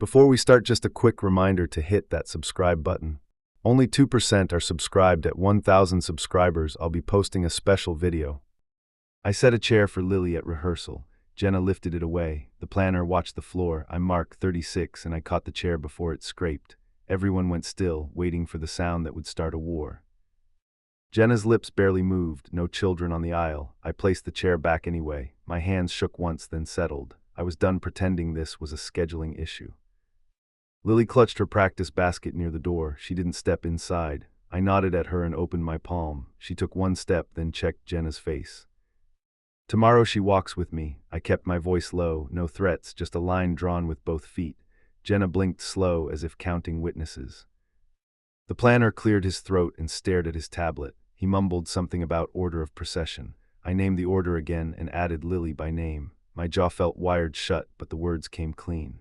Before we start, just a quick reminder to hit that subscribe button. Only 2% are subscribed. At 1,000 subscribers, I'll be posting a special video. I set a chair for Lily at rehearsal. Jenna lifted it away. The planner watched the floor. I marked 36 and I caught the chair before it scraped. Everyone went still, waiting for the sound that would start a war. Jenna's lips barely moved, no children on the aisle. I placed the chair back anyway. My hands shook once, then settled. I was done pretending this was a scheduling issue. Lily clutched her practice basket near the door. She didn't step inside. I nodded at her and opened my palm. She took one step, then checked Jenna's face. Tomorrow she walks with me. I kept my voice low, no threats, just a line drawn with both feet. Jenna blinked slow, as if counting witnesses. The planner cleared his throat and stared at his tablet. He mumbled something about order of procession. I named the order again and added Lily by name. My jaw felt wired shut, but the words came clean.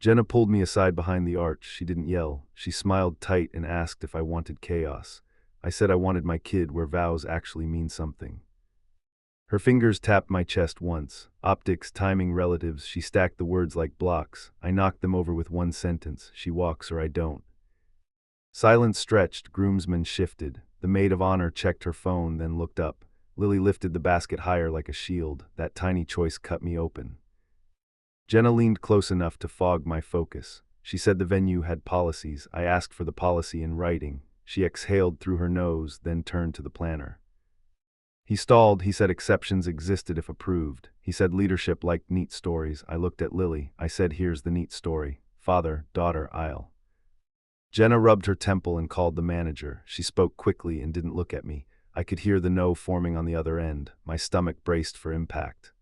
Jenna pulled me aside behind the arch. She didn't yell. She smiled tight and asked if I wanted chaos. I said I wanted my kid where vows actually mean something. Her fingers tapped my chest once. Optics, timing, relatives. She stacked the words like blocks. I knocked them over with one sentence. She walks or I don't. Silence stretched. Groomsmen shifted. The maid of honor checked her phone, then looked up. Lily lifted the basket higher like a shield. That tiny choice cut me open. Jenna leaned close enough to fog my focus. She said the venue had policies. I asked for the policy in writing. She exhaled through her nose, then turned to the planner. He stalled. He said exceptions existed if approved. He said leadership liked neat stories. I looked at Lily. I said, here's the neat story. Father, daughter, aisle. Jenna rubbed her temple and called the manager. She spoke quickly and didn't look at me. I could hear the no forming on the other end. My stomach braced for impact.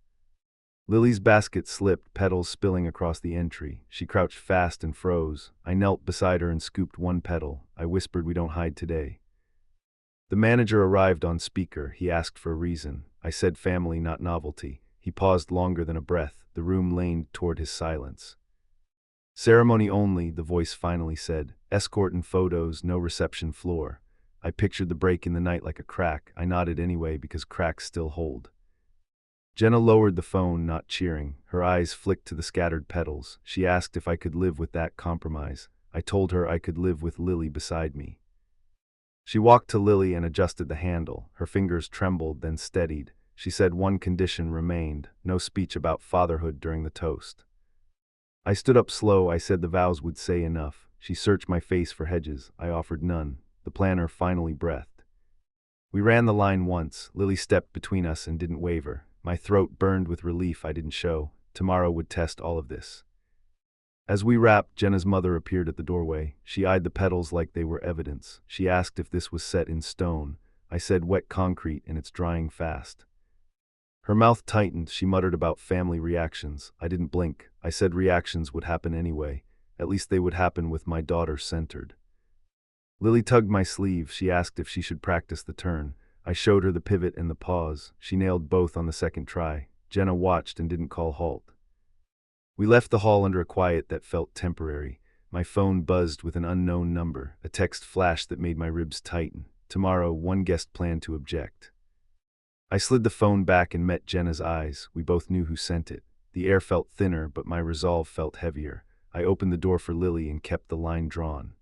Lily's basket slipped, petals spilling across the entry. She crouched fast and froze. I knelt beside her and scooped one petal. I whispered, we don't hide today. The manager arrived on speaker. He asked for a reason. I said family, not novelty. He paused longer than a breath. The room leaned toward his silence. Ceremony only, the voice finally said. Escort and photos, no reception floor. I pictured the break in the night like a crack. I nodded anyway because cracks still hold. Jenna lowered the phone, not cheering. Her eyes flicked to the scattered petals. She asked if I could live with that compromise. I told her I could live with Lily beside me. She walked to Lily and adjusted the handle. Her fingers trembled, then steadied. She said one condition remained, no speech about fatherhood during the toast. I stood up slow. I said the vows would say enough. She searched my face for hedges. I offered none. The planner finally breathed. We ran the line once. Lily stepped between us and didn't waver. My throat burned with relief I didn't show. Tomorrow would test all of this. As we wrapped, Jenna's mother appeared at the doorway. She eyed the petals like they were evidence. She asked if this was set in stone. I said wet concrete and it's drying fast. Her mouth tightened. She muttered about family reactions. I didn't blink. I said reactions would happen anyway. At least they would happen with my daughter centered. Lily tugged my sleeve. She asked if she should practice the turn. I showed her the pivot and the pause. She nailed both on the second try. Jenna watched and didn't call halt. We left the hall under a quiet that felt temporary. My phone buzzed with an unknown number. A text flashed that made my ribs tighten. Tomorrow, one guest planned to object. I slid the phone back and met Jenna's eyes. We both knew who sent it. The air felt thinner, but my resolve felt heavier. I opened the door for Lily and kept the line drawn.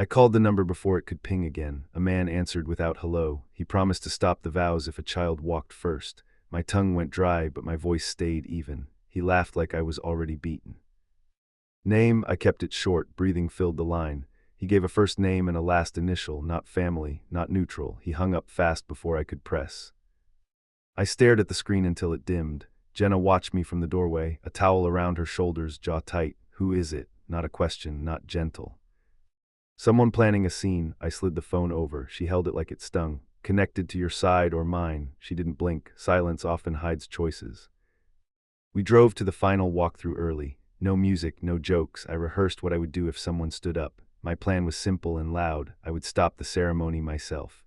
I called the number before it could ping again. A man answered without hello. He promised to stop the vows if a child walked first. My tongue went dry, but my voice stayed even. He laughed like I was already beaten. Name, I kept it short. Breathing filled the line. He gave a first name and a last initial, not family, not neutral. He hung up fast before I could press. I stared at the screen until it dimmed. Jenna watched me from the doorway, a towel around her shoulders, jaw tight. Who is it? Not a question, not gentle. Someone planning a scene. I slid the phone over. She held it like it stung. Connected to your side or mine. She didn't blink. Silence often hides choices. We drove to the final walkthrough early. No music, no jokes. I rehearsed what I would do if someone stood up. My plan was simple and loud. I would stop the ceremony myself.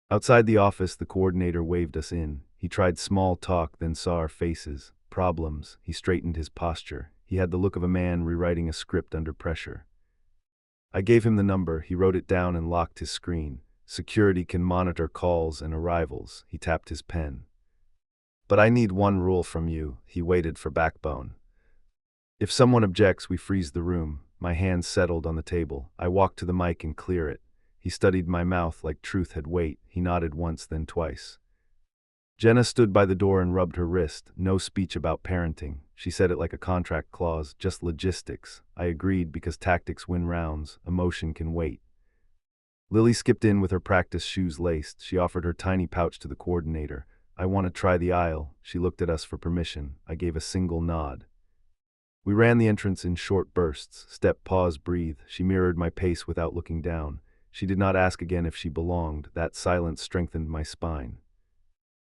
Outside the office, the coordinator waved us in. He tried small talk, then saw our faces. Problems. He straightened his posture. He had the look of a man rewriting a script under pressure. I gave him the number. He wrote it down and locked his screen. Security can monitor calls and arrivals. He tapped his pen. But I need one rule from you. He waited for backbone. If someone objects, we freeze the room. My hands settled on the table. I walked to the mic and clear it. He studied my mouth like truth had weight. He nodded once, then twice. Jenna stood by the door and rubbed her wrist. No speech about parenting. She said it like a contract clause, just logistics. I agreed because tactics win rounds. Emotion can wait. Lily skipped in with her practice shoes laced. She offered her tiny pouch to the coordinator. I want to try the aisle. She looked at us for permission. I gave a single nod. We ran the entrance in short bursts. Step, pause, breathe. She mirrored my pace without looking down. She did not ask again if she belonged. That silence strengthened my spine.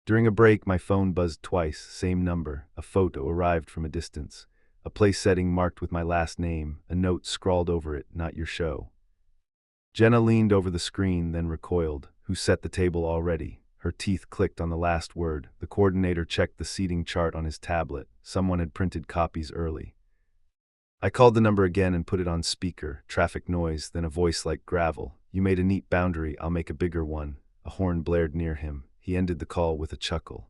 During a break, my phone buzzed twice. Same number. A photo arrived from a distance. A place setting marked with my last name. A note scrawled over it, "Not your show." Jenna leaned over the screen, then recoiled. Who set the table already? Her teeth clicked on the last word. The coordinator checked the seating chart on his tablet. Someone had printed copies early. I called the number again and put it on speaker. Traffic noise, then a voice like gravel. "You made a neat boundary, I'll make a bigger one." A horn blared near him. He ended the call with a chuckle.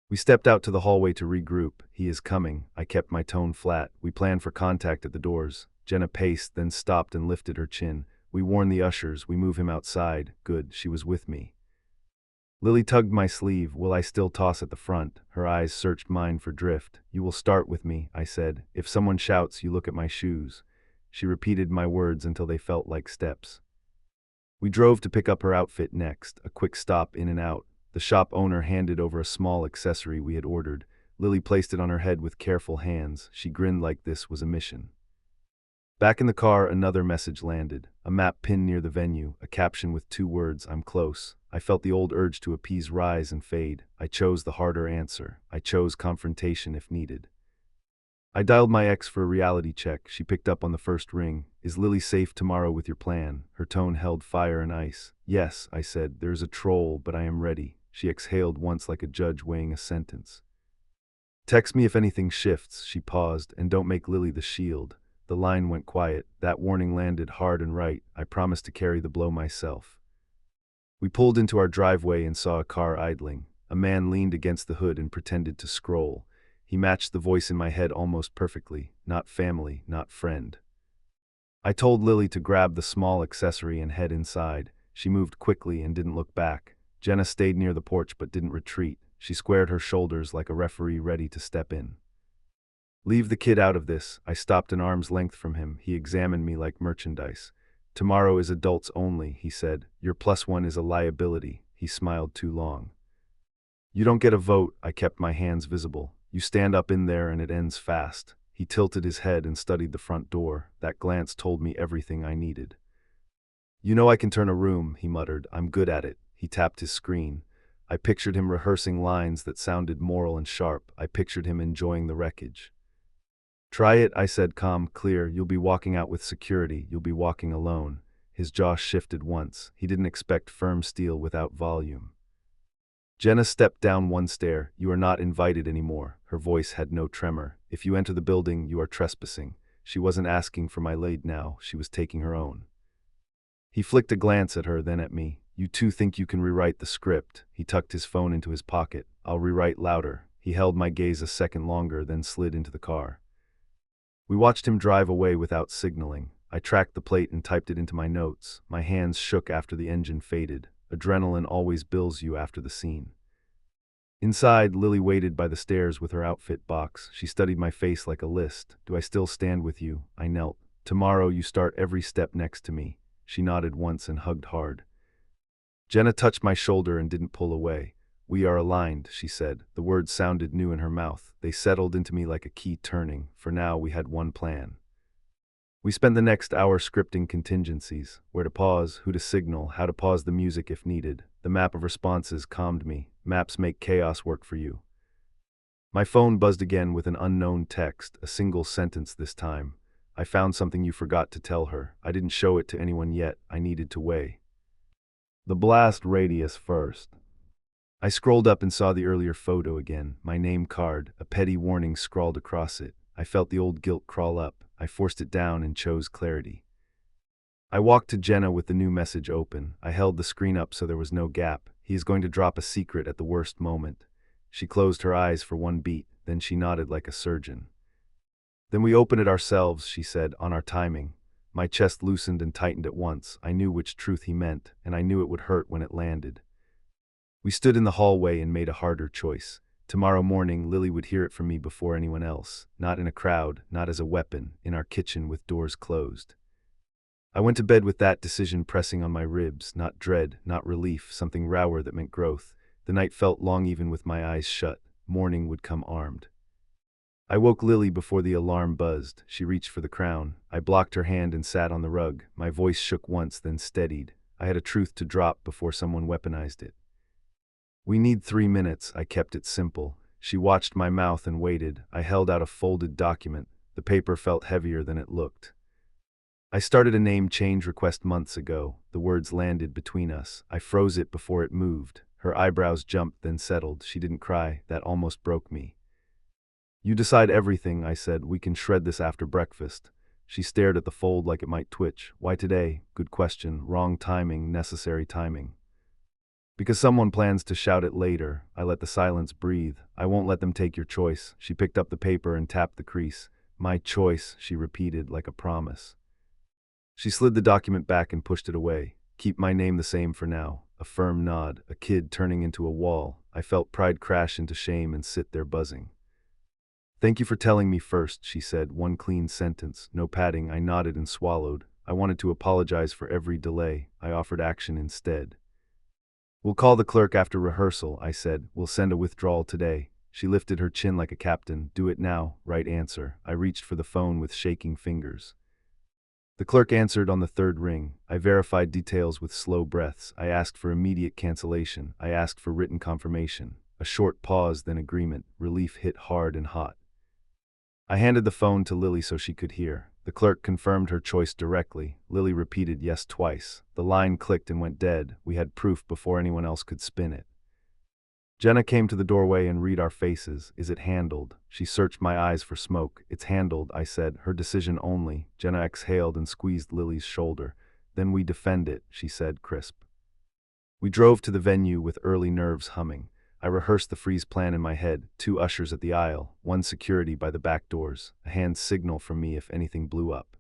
We stepped out to the hallway to regroup. "He is coming." I kept my tone flat. We planned for contact at the doors. Jenna paced, then stopped and lifted her chin. "We warn the ushers. We move him outside." Good, she was with me. Lily tugged my sleeve. "Will I still toss at the front?" Her eyes searched mine for drift. "You will start with me," I said. "If someone shouts, you look at my shoes." She repeated my words until they felt like steps. We drove to pick up her outfit next, a quick stop in and out. The shop owner handed over a small accessory we had ordered. Lily placed it on her head with careful hands. She grinned like this was a mission. Back in the car, another message landed. A map pinned near the venue, a caption with 2 words, "I'm close." I felt the old urge to appease rise and fade. I chose the harder answer. I chose confrontation if needed. I dialed my ex for a reality check. She picked up on the first ring. "Is Lily safe tomorrow with your plan?" Her tone held fire and ice. "Yes," I said. "There is a troll, but I am ready." She exhaled once like a judge weighing a sentence. "Text me if anything shifts." She paused. "And don't make Lily the shield." The line went quiet. That warning landed hard and right. I promised to carry the blow myself. We pulled into our driveway and saw a car idling. A man leaned against the hood and pretended to scroll. He matched the voice in my head almost perfectly. Not family, not friend. I told Lily to grab the small accessory and head inside. She moved quickly and didn't look back. Jenna stayed near the porch but didn't retreat. She squared her shoulders like a referee ready to step in. "Leave the kid out of this." I stopped an arm's length from him. He examined me like merchandise. "Tomorrow is adults only," he said. "Your +1 is a liability." He smiled too long. "You don't get a vote." I kept my hands visible. "You stand up in there and it ends fast." He tilted his head and studied the front door. That glance told me everything I needed. "You know I can turn a room," he muttered. "I'm good at it." He tapped his screen. I pictured him rehearsing lines that sounded moral and sharp. I pictured him enjoying the wreckage. "Try it," I said, calm, clear. "You'll be walking out with security. You'll be walking alone." His jaw shifted once. He didn't expect firm steel without volume. Jenna stepped down one stair. "You are not invited anymore." Her voice had no tremor. "If you enter the building, you are trespassing." She wasn't asking for my lead now. She was taking her own. He flicked a glance at her, then at me. "You two think you can rewrite the script." He tucked his phone into his pocket. "I'll rewrite louder." He held my gaze a second longer, then slid into the car. We watched him drive away without signaling. I tracked the plate and typed it into my notes. My hands shook after the engine faded. Adrenaline always bills you after the scene. Inside, Lily waited by the stairs with her outfit box. She studied my face like a list. "Do I still stand with you?" I knelt. "Tomorrow you start every step next to me." She nodded once and hugged hard. Jenna touched my shoulder and didn't pull away. "We are aligned," she said. The words sounded new in her mouth. They settled into me like a key turning. For now, we had one plan. We spent the next hour scripting contingencies. Where to pause, who to signal, how to pause the music if needed. The map of responses calmed me. Maps make chaos work for you. My phone buzzed again with an unknown text, a single sentence this time. "I found something you forgot to tell her." I didn't show it to anyone yet. I needed to weigh the blast radius first. I scrolled up and saw the earlier photo again, my name card, a petty warning scrawled across it. I felt the old guilt crawl up. I forced it down and chose clarity. I walked to Jenna with the new message open. I held the screen up so there was no gap. "He is going to drop a secret at the worst moment." She closed her eyes for one beat, then she nodded like a surgeon. Then we open it ourselves, she said, on our timing. My chest loosened and tightened at once. I knew which truth he meant, and I knew it would hurt when it landed. We stood in the hallway and made a harder choice. Tomorrow morning, Lily would hear it from me before anyone else, not in a crowd, not as a weapon, in our kitchen with doors closed. I went to bed with that decision pressing on my ribs, not dread, not relief, something rower that meant growth. The night felt long even with my eyes shut. Morning would come armed. I woke Lily before the alarm buzzed. She reached for the crown. I blocked her hand and sat on the rug. My voice shook once, then steadied. I had a truth to drop before someone weaponized it. We need 3 minutes, I kept it simple. She watched my mouth and waited. I held out a folded document. The paper felt heavier than it looked. I started a name change request months ago. The words landed between us. I froze it before it moved. Her eyebrows jumped, then settled. She didn't cry. That almost broke me. You decide everything, I said. We can shred this after breakfast. She stared at the fold like it might twitch. Why today? Good question. Wrong timing, necessary timing. Because someone plans to shout it later. I let the silence breathe. I won't let them take your choice. She picked up the paper and tapped the crease. My choice, she repeated like a promise. She slid the document back and pushed it away. Keep my name the same for now. A firm nod, a kid turning into a wall. I felt pride crash into shame and sit there buzzing. Thank you for telling me first, she said, one clean sentence. No padding. I nodded and swallowed. I wanted to apologize for every delay. I offered action instead. We'll call the clerk after rehearsal, I said. We'll send a withdrawal today. She lifted her chin like a captain. Do it now. Right answer. I reached for the phone with shaking fingers. The clerk answered on the third ring. I verified details with slow breaths. I asked for immediate cancellation. I asked for written confirmation. A short pause, then agreement. Relief hit hard and hot. I handed the phone to Lily so she could hear. The clerk confirmed her choice directly. Lily repeated yes twice. The line clicked and went dead. We had proof before anyone else could spin it. Jenna came to the doorway and read our faces. Is it handled? She searched my eyes for smoke. It's handled, I said. Her decision only. Jenna exhaled and squeezed Lily's shoulder. Then we defend it, she said, crisp. We drove to the venue with early nerves humming. I rehearsed the freeze plan in my head. 2 ushers at the aisle, 1 security by the back doors, a hand signal from me if anything blew up.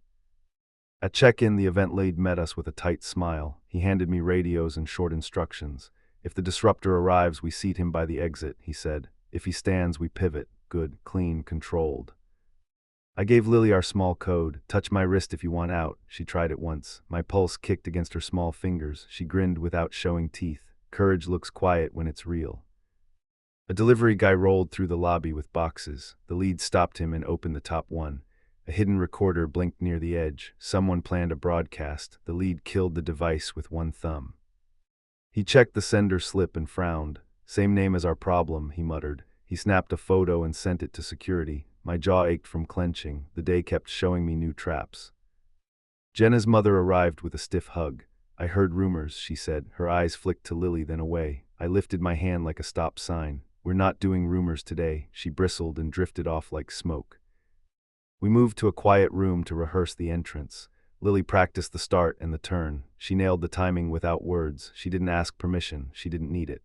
At check-in, the event lead met us with a tight smile. He handed me radios and short instructions. If the disruptor arrives, we seat him by the exit, he said. If he stands, we pivot. Good, clean, controlled. I gave Lily our small code. Touch my wrist if you want out. She tried it once. My pulse kicked against her small fingers. She grinned without showing teeth. Courage looks quiet when it's real. A delivery guy rolled through the lobby with boxes. The lead stopped him and opened the top one. A hidden recorder blinked near the edge. Someone planned a broadcast. The lead killed the device with 1 thumb. He checked the sender slip and frowned. Same name as our problem, he muttered. He snapped a photo and sent it to security. My jaw ached from clenching. The day kept showing me new traps. Jenna's mother arrived with a stiff hug. I heard rumors, she said. Her eyes flicked to Lily, then away. I lifted my hand like a stop sign. We're not doing rumors today. She bristled and drifted off like smoke. We moved to a quiet room to rehearse the entrance. Lily practiced the start and the turn. She nailed the timing without words. She didn't ask permission. She didn't need it.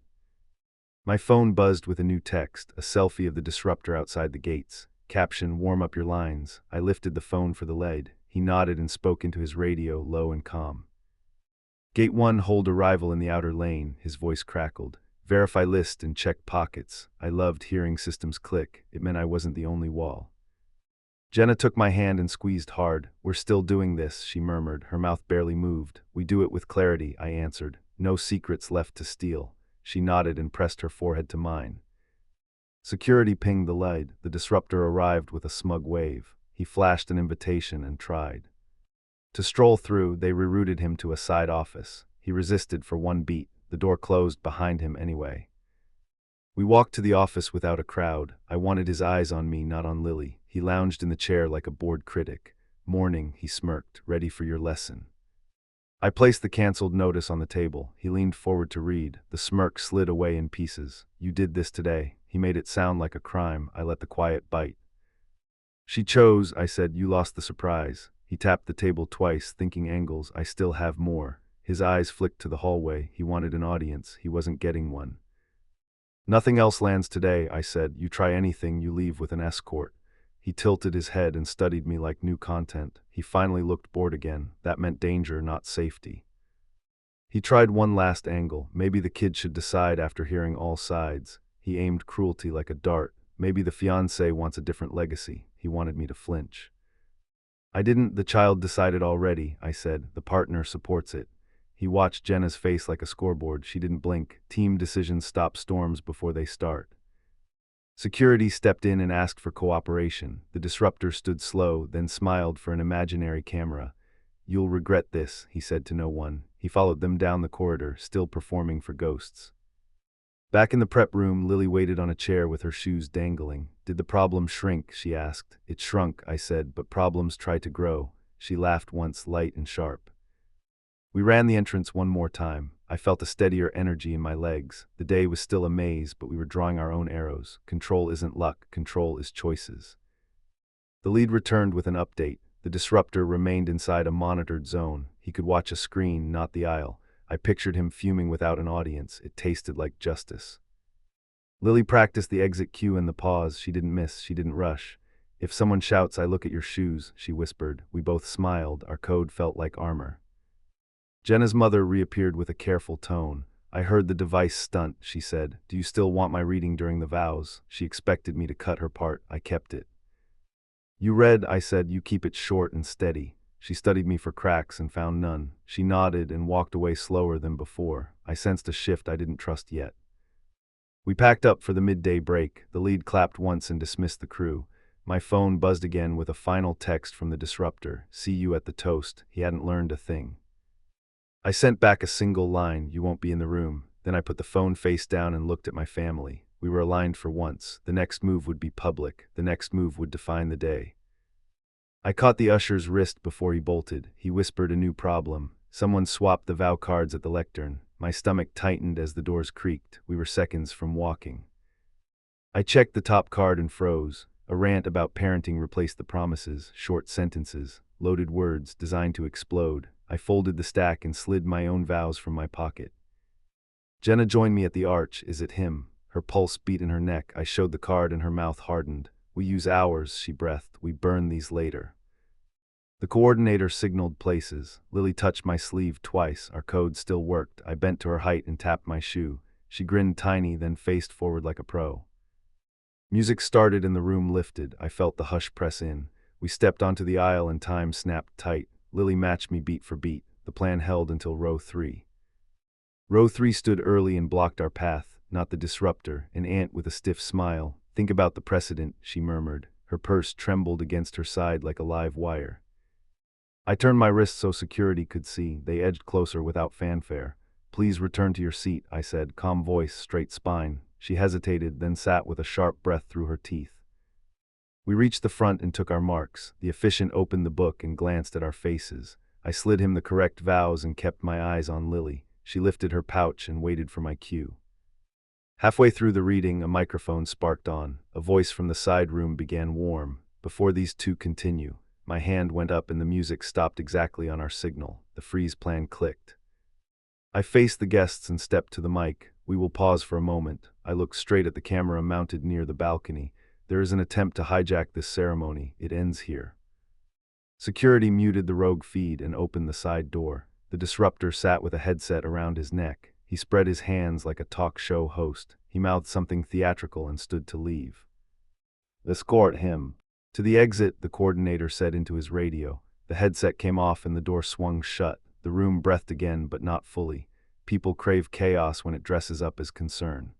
My phone buzzed with a new text, a selfie of the disruptor outside the gates. Caption, warm up your lines. I lifted the phone for the lead. He nodded and spoke into his radio, low and calm. Gate 1, hold arrival in the outer lane. His voice crackled. Verify list and check pockets. I loved hearing systems click. It meant I wasn't the only wall. Jenna took my hand and squeezed hard. We're still doing this, she murmured. Her mouth barely moved. We do it with clarity, I answered. No secrets left to steal. She nodded and pressed her forehead to mine. Security pinged the lead. The disruptor arrived with a smug wave. He flashed an invitation and tried to stroll through. They rerouted him to a side office. He resisted for 1 beat. The door closed behind him anyway. We walked to the office without a crowd. I wanted his eyes on me, not on Lily. He lounged in the chair like a bored critic. Morning, he smirked, ready for your lesson. I placed the canceled notice on the table. He leaned forward to read. The smirk slid away in pieces. You did this today. He made it sound like a crime. I let the quiet bite. She chose, I said. You lost the surprise. He tapped the table twice, thinking angles. I still have more. His eyes flicked to the hallway. He wanted an audience. He wasn't getting one. Nothing else lands today, I said. You try anything, you leave with an escort. He tilted his head and studied me like new content. He finally looked bored again. That meant danger, not safety. He tried one last angle. Maybe the kid should decide after hearing all sides. He aimed cruelty like a dart. Maybe the fiancé wants a different legacy. He wanted me to flinch. I didn't. The child decided already, I said. The partner supports it. He watched Jenna's face like a scoreboard. She didn't blink. Team decisions stop storms before they start. Security stepped in and asked for cooperation. The disruptor stood slow, then smiled for an imaginary camera. "You'll regret this," he said to no one. He followed them down the corridor, still performing for ghosts. Back in the prep room, Lily waited on a chair with her shoes dangling. "Did the problem shrink?" she asked. "It shrunk," I said, "but problems try to grow." She laughed once, light and sharp. We ran the entrance one more time. I felt a steadier energy in my legs. The day was still a maze, but we were drawing our own arrows. Control isn't luck, control is choices. The lead returned with an update. The disruptor remained inside a monitored zone. He could watch a screen, not the aisle. I pictured him fuming without an audience. It tasted like justice. Lily practiced the exit cue and the pause. She didn't miss, she didn't rush. "If someone shouts, I look at your shoes," she whispered. We both smiled. Our code felt like armor. Jenna's mother reappeared with a careful tone. "I heard the device stunt," she said. "Do you still want my reading during the vows?" She expected me to cut her part. I kept it. "You read," I said. "You keep it short and steady." She studied me for cracks and found none. She nodded and walked away slower than before. I sensed a shift I didn't trust yet. We packed up for the midday break. The lead clapped once and dismissed the crew. My phone buzzed again with a final text from the disruptor. "See you at the toast." He hadn't learned a thing. I sent back a single line, "You won't be in the room." Then I put the phone face down and looked at my family. We were aligned for once. The next move would be public. The next move would define the day. I caught the usher's wrist before he bolted. He whispered a new problem. Someone swapped the vow cards at the lectern. My stomach tightened as the doors creaked. We were seconds from walking. I checked the top card and froze. A rant about parenting replaced the promises, short sentences, loaded words designed to explode. I folded the stack and slid my own vows from my pocket. Jenna joined me at the arch. "Is it him?" Her pulse beat in her neck. I showed the card and her mouth hardened. "We use ours," she breathed. "We burn these later." The coordinator signaled places. Lily touched my sleeve twice. Our code still worked. I bent to her height and tapped my shoe. She grinned tiny, then faced forward like a pro. Music started and the room lifted. I felt the hush press in. We stepped onto the aisle and time snapped tight. Lily matched me beat for beat. The plan held until row 3. Row 3 stood early and blocked our path, not the disruptor, an aunt with a stiff smile. "Think about the precedent," she murmured. Her purse trembled against her side like a live wire. I turned my wrist so security could see. They edged closer without fanfare. "Please return to your seat," I said, calm voice, straight spine. She hesitated, then sat with a sharp breath through her teeth. We reached the front and took our marks. The officiant opened the book and glanced at our faces. I slid him the correct vows and kept my eyes on Lily. She lifted her pouch and waited for my cue. Halfway through the reading, a microphone sparked on. A voice from the side room began warm. "Before these two continue." My hand went up and the music stopped exactly on our signal. The freeze plan clicked. I faced the guests and stepped to the mic. "We will pause for a moment." I looked straight at the camera mounted near the balcony. "There is an attempt to hijack this ceremony. It ends here." Security muted the rogue feed and opened the side door. The disruptor sat with a headset around his neck. He spread his hands like a talk show host. He mouthed something theatrical and stood to leave. "Escort him." "To the exit," the coordinator said into his radio. The headset came off and the door swung shut. The room breathed again, but not fully. People crave chaos when it dresses up as concern.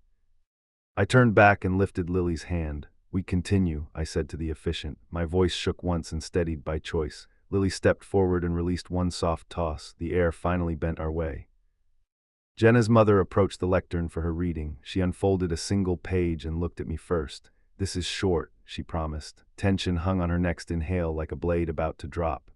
I turned back and lifted Lily's hand. "We continue," I said to the officiant. My voice shook once and steadied by choice. Lily stepped forward and released one soft toss. The air finally bent our way. Jenna's mother approached the lectern for her reading. She unfolded a single page and looked at me first. "This is short," she promised. Tension hung on her next inhale like a blade about to drop.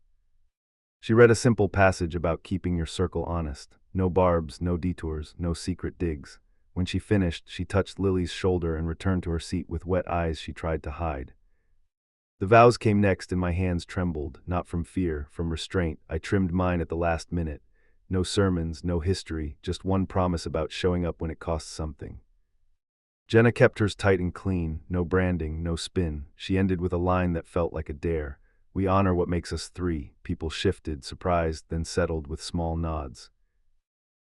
She read a simple passage about keeping your circle honest. No barbs, no detours, no secret digs. When she finished, she touched Lily's shoulder and returned to her seat with wet eyes she tried to hide. The vows came next and my hands trembled, not from fear, from restraint. I trimmed mine at the last minute. No sermons, no history, just one promise about showing up when it costs something. Jenna kept hers tight and clean, no branding, no spin. She ended with a line that felt like a dare. We honor what makes us three. People shifted, surprised, then settled with small nods.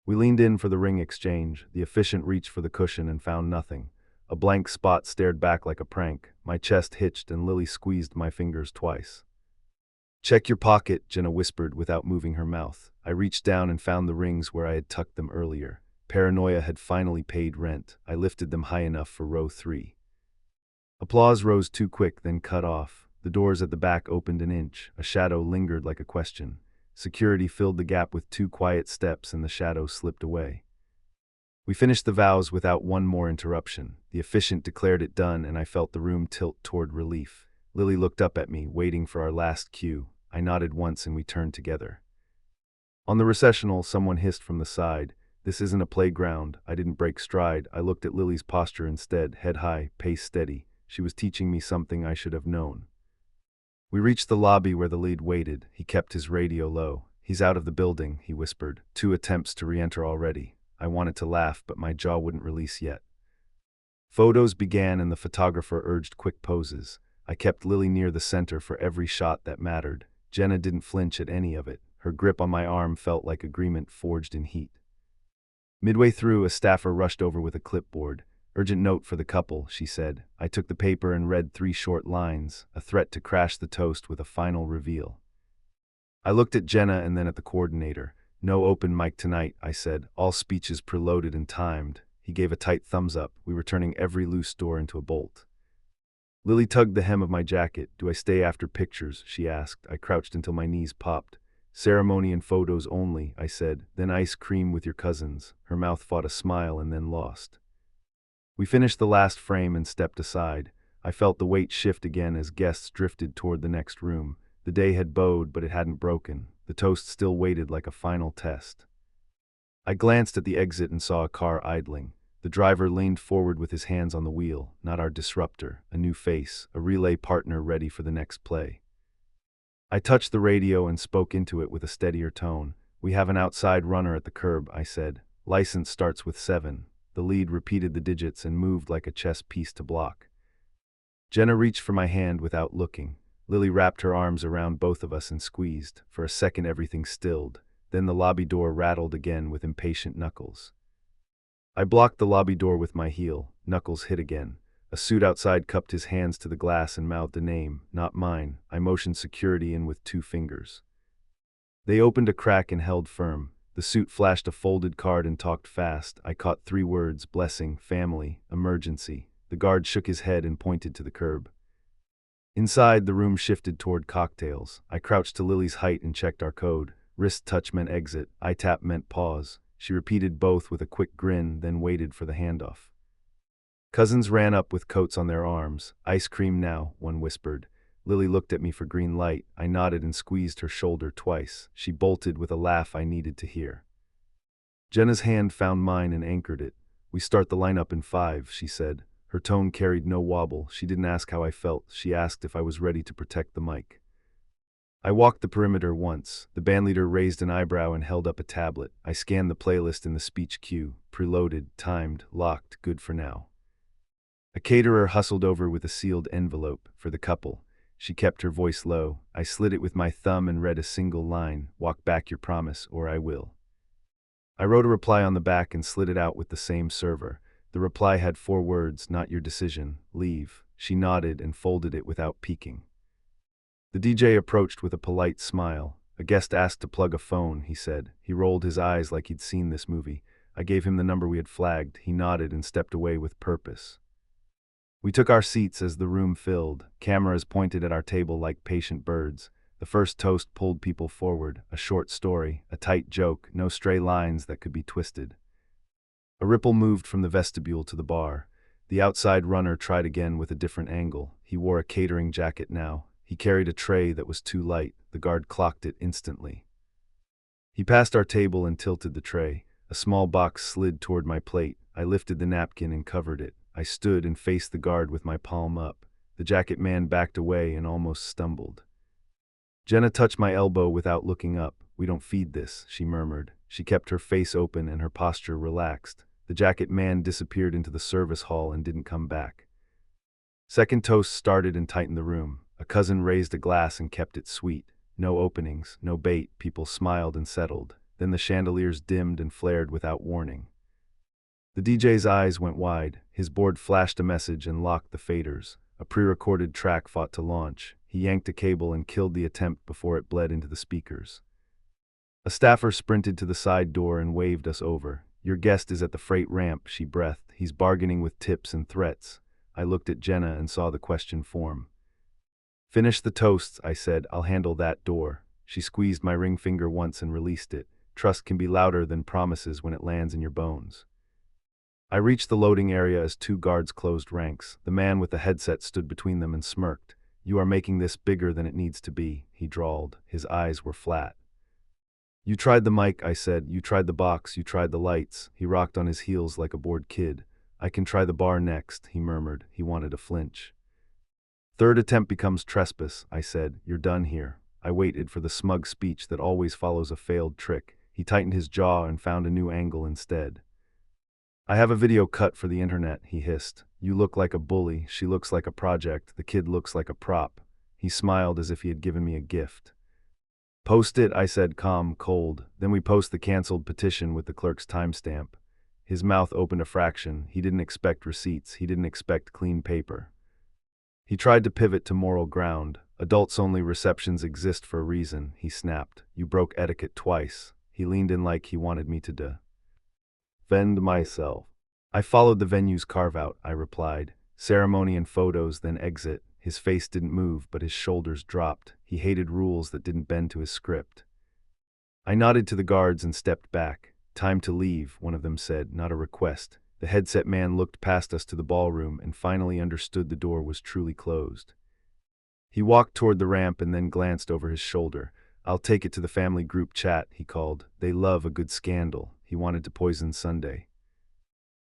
We leaned in for the ring exchange. The efficient reached for the cushion and found nothing. A blank spot stared back like a prank. My chest hitched and Lily squeezed my fingers twice. "Check your pocket," Jenna whispered without moving her mouth. I reached down and found the rings where I had tucked them earlier. Paranoia had finally paid rent. I lifted them high enough for row 3. Applause rose too quick, then cut off. The doors at the back opened an inch. A shadow lingered like a question. Security filled the gap with 2 quiet steps and the shadow slipped away. We finished the vows without one more interruption. The officiant declared it done and I felt the room tilt toward relief. Lily looked up at me, waiting for our last cue. I nodded once and we turned together. On the recessional, someone hissed from the side, "This isn't a playground." I didn't break stride. I looked at Lily's posture instead, head high, pace steady. She was teaching me something I should have known. We reached the lobby where the lead waited. He kept his radio low. "He's out of the building," he whispered. 2 attempts to re-enter already. I wanted to laugh, but my jaw wouldn't release yet. Photos began and the photographer urged quick poses. I kept Lily near the center for every shot that mattered. Jenna didn't flinch at any of it. Her grip on my arm felt like agreement forged in heat. Midway through, a staffer rushed over with a clipboard. "Urgent note for the couple," she said. I took the paper and read 3 short lines, a threat to crash the toast with a final reveal. I looked at Jenna and then at the coordinator. "No open mic tonight," I said. "All speeches preloaded and timed." He gave a tight thumbs up. We were turning every loose door into a bolt. Lily tugged the hem of my jacket. "Do I stay after pictures?" she asked. I crouched until my knees popped. "Ceremony and photos only," I said. "Then ice cream with your cousins." Her mouth fought a smile and then lost. We finished the last frame and stepped aside. I felt the weight shift again as guests drifted toward the next room. The day had bowed, but it hadn't broken. The toast still waited like a final test. I glanced at the exit and saw a car idling. The driver leaned forward with his hands on the wheel. Not our disruptor, a new face, a relay partner ready for the next play. I touched the radio and spoke into it with a steadier tone. "We have an outside runner at the curb," I said. "License starts with 7. The lead repeated the digits and moved like a chess piece to block. Jenna reached for my hand without looking. Lily wrapped her arms around both of us and squeezed. For a second everything stilled. Then the lobby door rattled again with impatient knuckles. I blocked the lobby door with my heel. Knuckles hit again. A suit outside cupped his hands to the glass and mouthed a name, not mine. I motioned security in with 2 fingers. They opened a crack and held firm. The suit flashed a folded card and talked fast. I caught 3 words: blessing, family, emergency. The guard shook his head and pointed to the curb. Inside, the room shifted toward cocktails. I crouched to Lily's height and checked our code. Wrist touch meant exit. Eye tap meant pause. She repeated both with a quick grin, then waited for the handoff. Cousins ran up with coats on their arms. "Ice cream now," one whispered. Lily looked at me for green light. I nodded and squeezed her shoulder twice. She bolted with a laugh I needed to hear. Jenna's hand found mine and anchored it. "We start the lineup in 5, she said. Her tone carried no wobble. She didn't ask how I felt. She asked if I was ready to protect the mic. I walked the perimeter once. The bandleader raised an eyebrow and held up a tablet. I scanned the playlist in the speech queue. Preloaded, timed, locked, good for now. A caterer hustled over with a sealed envelope for the couple. She kept her voice low. I slid it with my thumb and read a single line: "Walk back your promise, or I will." I wrote a reply on the back and slid it out with the same server. The reply had 4 words: "Not your decision. Leave." She nodded and folded it without peeking. The DJ approached with a polite smile. "A guest asked to plug a phone," he said. He rolled his eyes like he'd seen this movie. I gave him the number we had flagged. He nodded and stepped away with purpose. We took our seats as the room filled. Cameras pointed at our table like patient birds. The first toast pulled people forward. A short story, a tight joke, no stray lines that could be twisted. A ripple moved from the vestibule to the bar. The outside runner tried again with a different angle. He wore a catering jacket now. He carried a tray that was too light. The guard clocked it instantly. He passed our table and tilted the tray. A small box slid toward my plate. I lifted the napkin and covered it. I stood and faced the guard with my palm up. The jacket man backed away and almost stumbled. Jenna touched my elbow without looking up. "We don't feed this," she murmured. She kept her face open and her posture relaxed. The jacket man disappeared into the service hall and didn't come back. Second toast started and tightened the room. A cousin raised a glass and kept it sweet. No openings, no bait, people smiled and settled. Then the chandeliers dimmed and flared without warning. The DJ's eyes went wide. His board flashed a message and locked the faders. A pre-recorded track fought to launch. He yanked a cable and killed the attempt before it bled into the speakers. A staffer sprinted to the side door and waved us over. "Your guest is at the freight ramp," she breathed. "He's bargaining with tips and threats." I looked at Jenna and saw the question form. "Finish the toasts," I said. "I'll handle that door." She squeezed my ring finger once and released it. Trust can be louder than promises when it lands in your bones. I reached the loading area as two guards closed ranks. The man with the headset stood between them and smirked. "You are making this bigger than it needs to be," he drawled. His eyes were flat. "You tried the mic," I said. "You tried the box. You tried the lights." He rocked on his heels like a bored kid. "I can try the bar next," he murmured. He wanted a flinch. "Third attempt becomes trespass," I said. "You're done here." I waited for the smug speech that always follows a failed trick. He tightened his jaw and found a new angle instead. "I have a video cut for the internet," he hissed. "You look like a bully, she looks like a project, the kid looks like a prop." He smiled as if he had given me a gift. "Post it," I said, calm, cold. "Then we post the canceled petition with the clerk's timestamp." His mouth opened a fraction. He didn't expect receipts. He didn't expect clean paper. He tried to pivot to moral ground. "Adults-only receptions exist for a reason," he snapped. "You broke etiquette twice." He leaned in like he wanted me to defend myself. "I followed the venue's carve-out," I replied. "Ceremony and photos, then exit." His face didn't move, but his shoulders dropped. He hated rules that didn't bend to his script. I nodded to the guards and stepped back. "Time to leave," one of them said, not a request. The headset man looked past us to the ballroom and finally understood the door was truly closed. He walked toward the ramp and then glanced over his shoulder. "I'll take it to the family group chat," he called. "They love a good scandal." He wanted to poison Sunday.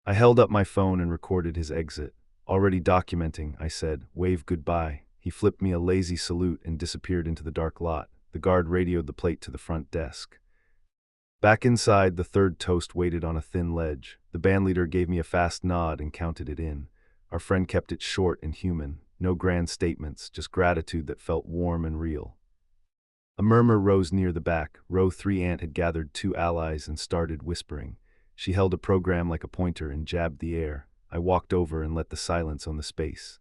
I held up my phone and recorded his exit. "Already documenting," I said. "Wave goodbye." He flipped me a lazy salute and disappeared into the dark lot. The guard radioed the plate to the front desk. Back inside, the third toast waited on a thin ledge. The bandleader gave me a fast nod and counted it in. Our friend kept it short and human. No grand statements, just gratitude that felt warm and real. A murmur rose near the back. Row 3 Aunt had gathered 2 allies and started whispering. She held a program like a pointer and jabbed the air. I walked over and let the silence own the space.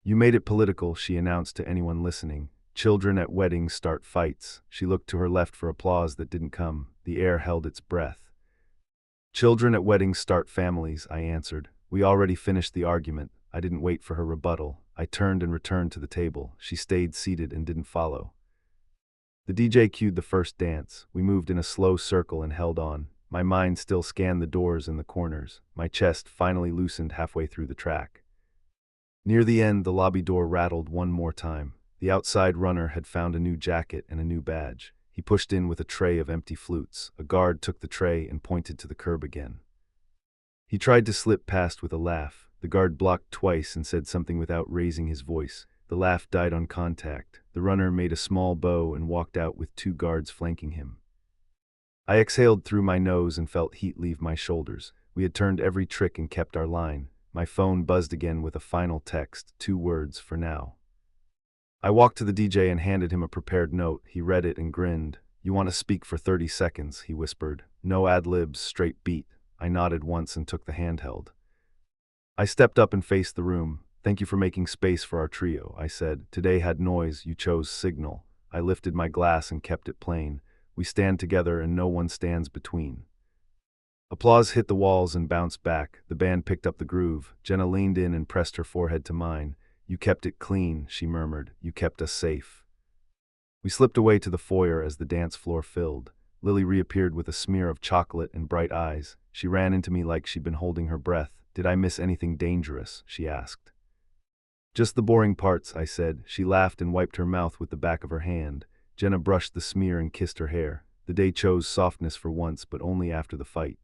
"You made it political," she announced to anyone listening. "Children at weddings start fights." She looked to her left for applause that didn't come. The air held its breath. "Children at weddings start families," I answered. "We already finished the argument." I didn't wait for her rebuttal. I turned and returned to the table. She stayed seated and didn't follow. The DJ cued the first dance. We moved in a slow circle and held on. My mind still scanned the doors and the corners. My chest finally loosened halfway through the track. Near the end, the lobby door rattled one more time. The outside runner had found a new jacket and a new badge. He pushed in with a tray of empty flutes. A guard took the tray and pointed to the curb again. He tried to slip past with a laugh. The guard blocked twice and said something without raising his voice. The laugh died on contact. The runner made a small bow and walked out with 2 guards flanking him. I exhaled through my nose and felt heat leave my shoulders. We had turned every trick and kept our line. My phone buzzed again with a final text, 2 words, "for now." I walked to the DJ and handed him a prepared note. He read it and grinned. "You want to speak for 30 seconds, he whispered. "No ad-libs, straight beat." I nodded once and took the handheld. I stepped up and faced the room. "Thank you for making space for our trio," I said. "Today had noise, you chose signal." I lifted my glass and kept it plain. We stand together and no one stands between. Applause hit the walls and bounced back. The band picked up the groove. Jenna leaned in and pressed her forehead to mine. "You kept it clean," she murmured. "You kept us safe." We slipped away to the foyer as the dance floor filled. Lily reappeared with a smear of chocolate and bright eyes. She ran into me like she'd been holding her breath. "Did I miss anything dangerous?" she asked. "Just the boring parts," I said. She laughed and wiped her mouth with the back of her hand. Jenna brushed the smear and kissed her hair. The day chose softness for once, but only after the fight.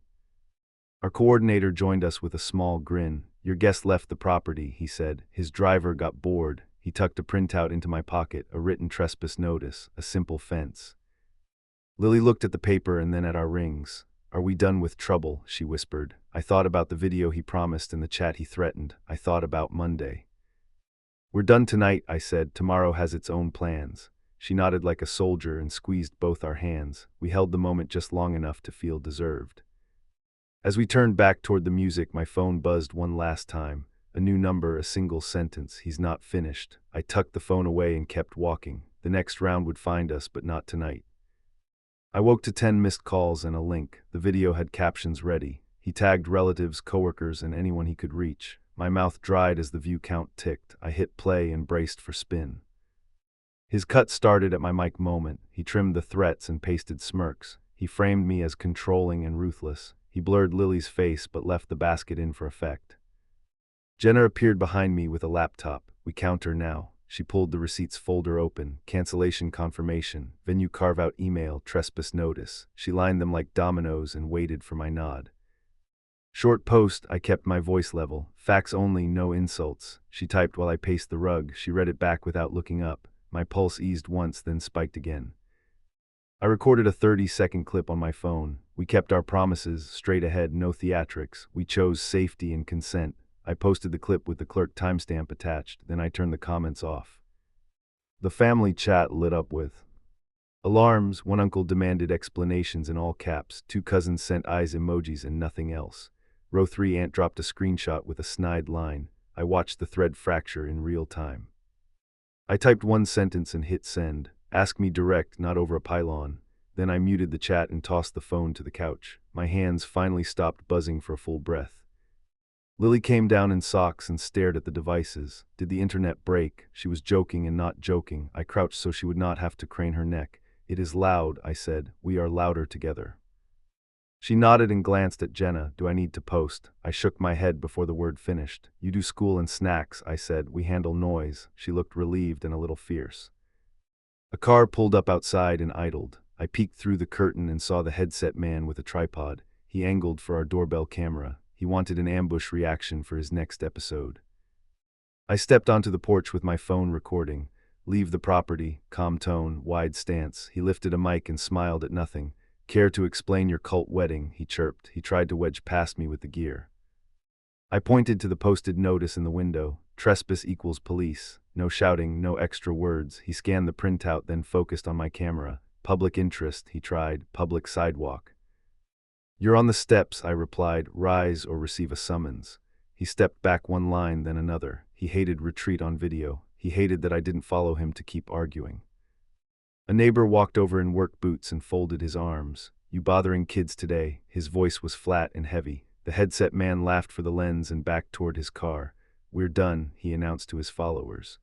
Our coordinator joined us with a small grin. "Your guest left the property," he said. "His driver got bored." He tucked a printout into my pocket, a written trespass notice, a simple fence. Lily looked at the paper and then at our rings. "Are we done with trouble?" she whispered. I thought about the video he promised and the chat he threatened. I thought about Monday. We're done tonight, I said. Tomorrow has its own plans. She nodded like a soldier and squeezed both our hands. We held the moment just long enough to feel deserved. As we turned back toward the music, my phone buzzed one last time. A new number, a single sentence. He's not finished. I tucked the phone away and kept walking. The next round would find us, but not tonight. I woke to 10 missed calls and a link. The video had captions ready. He tagged relatives, coworkers, and anyone he could reach. My mouth dried as the view count ticked. I hit play and braced for spin. His cut started at my mic moment. He trimmed the threats and pasted smirks. He framed me as controlling and ruthless. He blurred Lily's face but left the basket in for effect. Jenna appeared behind me with a laptop. We count her now. She pulled the receipts folder open. Cancellation confirmation, venue carve-out email, trespass notice. She lined them like dominoes and waited for my nod. Short post, I kept my voice level. Facts only, no insults. She typed while I paced the rug. She read it back without looking up. My pulse eased once, then spiked again. I recorded a 30-second clip on my phone. We kept our promises, straight ahead, no theatrics. We chose safety and consent. I posted the clip with the clerk timestamp attached, then I turned the comments off. The family chat lit up with alarms. One uncle demanded explanations in all caps. Two cousins sent eyes emojis and nothing else. Row 3 aunt dropped a screenshot with a snide line. I watched the thread fracture in real time. I typed one sentence and hit send. Ask me direct, not over a pylon. Then I muted the chat and tossed the phone to the couch. My hands finally stopped buzzing for a full breath. Lily came down in socks and stared at the devices. Did the internet break? She was joking and not joking. I crouched so she would not have to crane her neck. It is loud, I said. We are louder together. She nodded and glanced at Jenna. Do I need to post? I shook my head before the word finished. You do school and snacks, I said. We handle noise. She looked relieved and a little fierce. A car pulled up outside and idled. I peeked through the curtain and saw the headset man with a tripod. He angled for our doorbell camera. He wanted an ambush reaction for his next episode. I stepped onto the porch with my phone recording. Leave the property, calm tone, wide stance. He lifted a mic and smiled at nothing. Care to explain your cult wedding? He chirped. He tried to wedge past me with the gear. I pointed to the posted notice in the window. Trespass equals police. No shouting, no extra words. He scanned the printout, then focused on my camera. Public interest, he tried. Public sidewalk. You're on the steps, I replied. Rise or receive a summons. He stepped back one line, then another. He hated retreat on video. He hated that I didn't follow him to keep arguing. A neighbor walked over in work boots and folded his arms. You bothering kids today? His voice was flat and heavy. The headset man laughed for the lens and backed toward his car. We're done, he announced to his followers.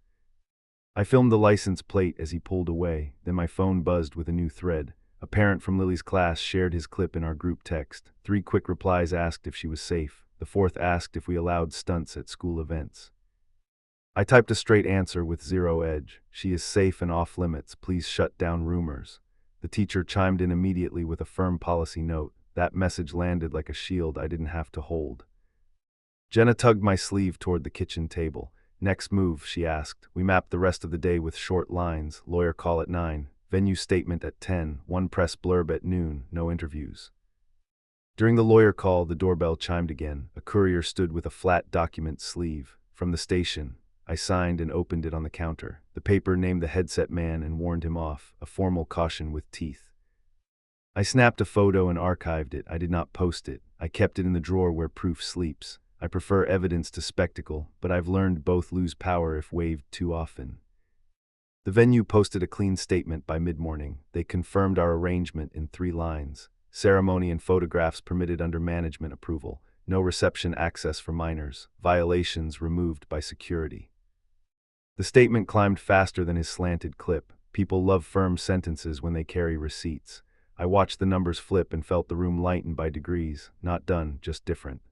I filmed the license plate as he pulled away. Then my phone buzzed with a new thread. A parent from Lily's class shared his clip in our group text. 3 quick replies asked if she was safe. The 4th asked if we allowed stunts at school events. I typed a straight answer with 0 edge. She is safe and off limits. Please shut down rumors. The teacher chimed in immediately with a firm policy note. That message landed like a shield I didn't have to hold. Jenna tugged my sleeve toward the kitchen table. Next move, she asked. We mapped the rest of the day with short lines. Lawyer call at 9. Venue statement at 10. One press blurb at noon. No interviews. During the lawyer call, the doorbell chimed again. A courier stood with a flat document sleeve. From the station. I signed and opened it on the counter. The paper named the headset man and warned him off, a formal caution with teeth. I snapped a photo and archived it. I did not post it. I kept it in the drawer where proof sleeps. I prefer evidence to spectacle, but I've learned both lose power if waved too often. The venue posted a clean statement by mid-morning. They confirmed our arrangement in 3 lines. Ceremony and photographs permitted under management approval. No reception access for minors. Violations removed by security. The statement climbed faster than his slanted clip. People love firm sentences when they carry receipts. I watched the numbers flip and felt the room lighten by degrees. Not done, just different.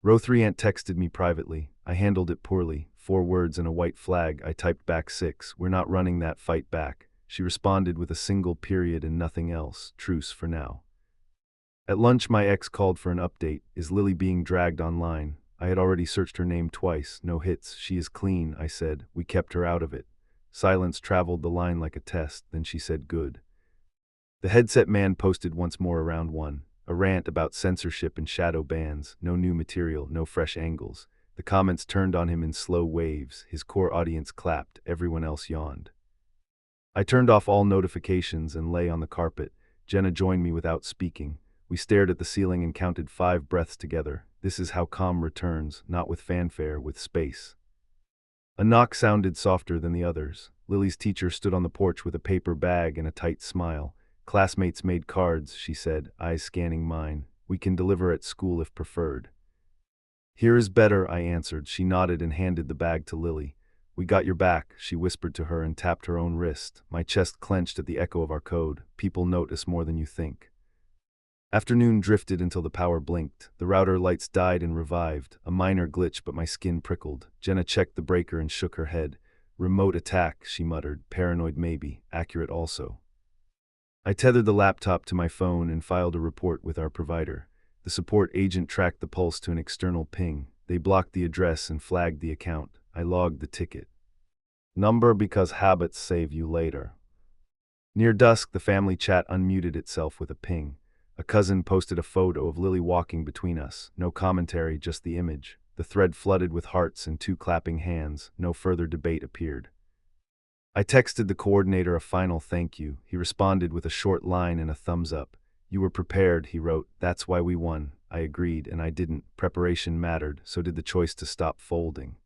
Row 3 aunt texted me privately. I handled it poorly. 4 words and a white flag. I typed back 6. We're not running that fight back. She responded with a single period and nothing else. Truce for now. At lunch, my ex called for an update. Is Lily being dragged online? I had already searched her name twice. No hits. She is clean, I said. We kept her out of it. Silence traveled the line like a test. Then she said good. The headset man posted once more around 1. A rant about censorship and shadow bans, no new material, no fresh angles. The comments turned on him in slow waves. His core audience clapped, everyone else yawned. I turned off all notifications and lay on the carpet. Jenna joined me without speaking. We stared at the ceiling and counted 5 breaths together. This is how calm returns, not with fanfare, with space. A knock sounded softer than the others. Lily's teacher stood on the porch with a paper bag and a tight smile. Classmates made cards, she said, eyes scanning mine. We can deliver at school if preferred. Here is better, I answered. She nodded and handed the bag to Lily. We got your back, she whispered to her and tapped her own wrist. My chest clenched at the echo of our code. People notice more than you think. Afternoon drifted until the power blinked. The router lights died and revived. A minor glitch, but my skin prickled. Jenna checked the breaker and shook her head. Remote attack, she muttered. Paranoid maybe, accurate also. I tethered the laptop to my phone and filed a report with our provider. The support agent tracked the pulse to an external ping. They blocked the address and flagged the account. I logged the ticket. Number because habits save you later. Near dusk, the family chat unmuted itself with a ping. A cousin posted a photo of Lily walking between us. No commentary, just the image. The thread flooded with hearts and 2 clapping hands. No further debate appeared. I texted the coordinator a final thank you. He responded with a short line and a thumbs up. You were prepared, he wrote. That's why we won. I agreed, and I didn't. Preparation mattered, so did the choice to stop folding.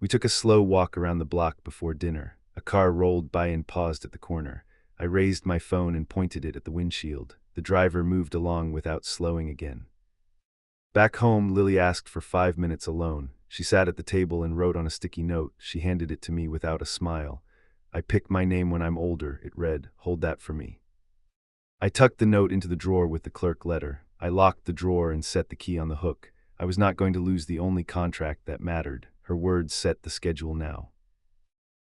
We took a slow walk around the block before dinner. A car rolled by and paused at the corner. I raised my phone and pointed it at the windshield. The driver moved along without slowing again. Back home, Lily asked for 5 minutes alone. She sat at the table and wrote on a sticky note. She handed it to me without a smile. I pick my name when I'm older, it read. Hold that for me. I tucked the note into the drawer with the clerk letter. I locked the drawer and set the key on the hook. I was not going to lose the only contract that mattered. Her words set the schedule now.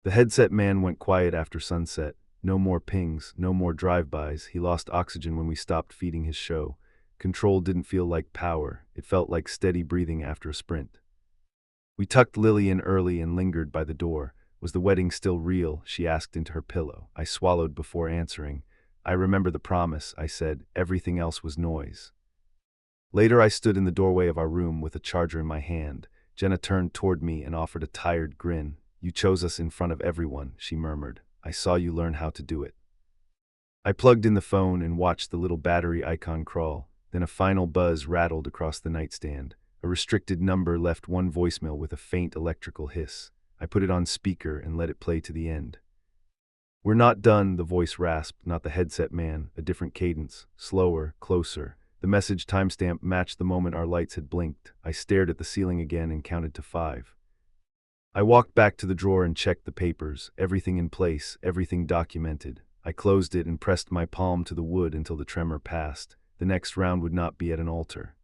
The headset man went quiet after sunset. No more pings, no more drive-bys. He lost oxygen when we stopped feeding his show. Control didn't feel like power. It felt like steady breathing after a sprint. We tucked Lily in early and lingered by the door. Was the wedding still real? She asked into her pillow. I swallowed before answering. I remember the promise, I said. Everything else was noise. Later I stood in the doorway of our room with a charger in my hand. Jenna turned toward me and offered a tired grin. You chose us in front of everyone, she murmured. I saw you learn how to do it. I plugged in the phone and watched the little battery icon crawl. Then a final buzz rattled across the nightstand. A restricted number left one voicemail with a faint electrical hiss. I put it on speaker and let it play to the end. We're not done, the voice rasped, not the headset man, a different cadence, slower, closer. The message timestamp matched the moment our lights had blinked. I stared at the ceiling again and counted to 5. I walked back to the drawer and checked the papers, everything in place, everything documented. I closed it and pressed my palm to the wood until the tremor passed. The next round would not be at an altar.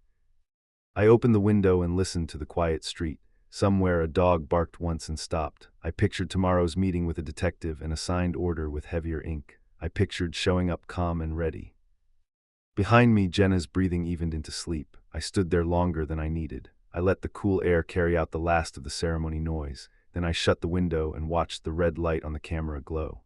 I opened the window and listened to the quiet street. Somewhere a dog barked once and stopped. I pictured tomorrow's meeting with a detective and a signed order with heavier ink. I pictured showing up calm and ready. Behind me, Jenna's breathing evened into sleep. I stood there longer than I needed. I let the cool air carry out the last of the ceremony noise. Then I shut the window and watched the red light on the camera glow.